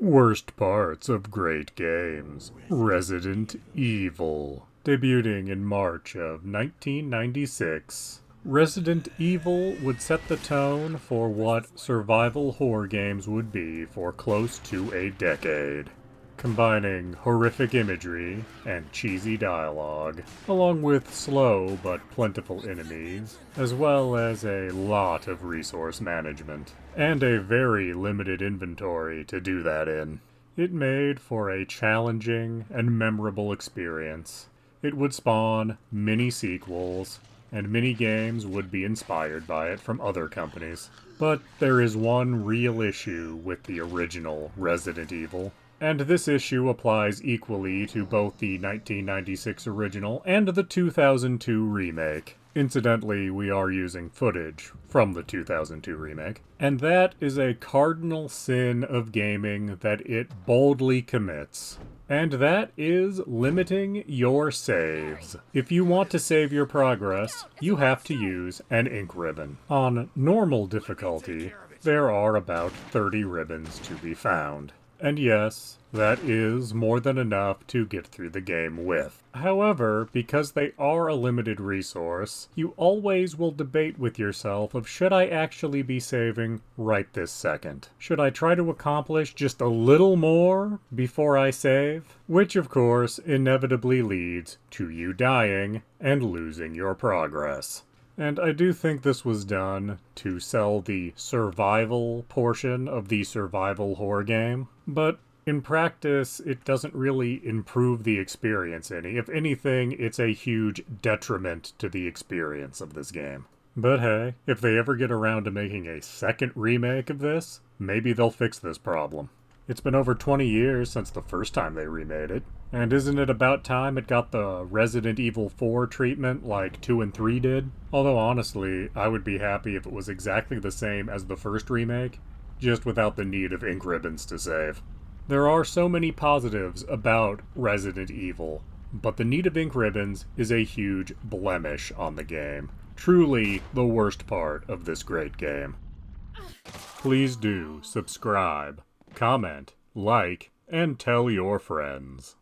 Worst parts of great games. Resident Evil. Debuting in March of 1996. Resident Evil would set the tone for what survival horror games would be for close to a decade, combining horrific imagery and cheesy dialogue, along with slow but plentiful enemies, as well as a lot of resource management, and a very limited inventory to do that in. It made for a challenging and memorable experience. It would spawn many sequels, and many games would be inspired by it from other companies. But there is one real issue with the original Resident Evil. And this issue applies equally to both the 1996 original and the 2002 remake. Incidentally, we are using footage from the 2002 remake. And that is a cardinal sin of gaming that it boldly commits. And that is limiting your saves. If you want to save your progress, you have to use an ink ribbon. On normal difficulty, there are about 30 ribbons to be found. And yes, that is more than enough to get through the game with. However, because they are a limited resource, you always will debate with yourself of should I actually be saving right this second? Should I try to accomplish just a little more before I save? Which of course inevitably leads to you dying and losing your progress. And I do think this was done to sell the survival portion of the survival horror game, but in practice, it doesn't really improve the experience any. If anything, it's a huge detriment to the experience of this game. But hey, if they ever get around to making a second remake of this, maybe they'll fix this problem. It's been over 20 years since the first time they remade it, and isn't it about time it got the Resident Evil 4 treatment like 2 and 3 did? Although honestly, I would be happy if it was exactly the same as the first remake, just without the need of ink ribbons to save. There are so many positives about Resident Evil, but the need of ink ribbons is a huge blemish on the game. Truly the worst part of this great game. Please do subscribe, comment, like, and tell your friends.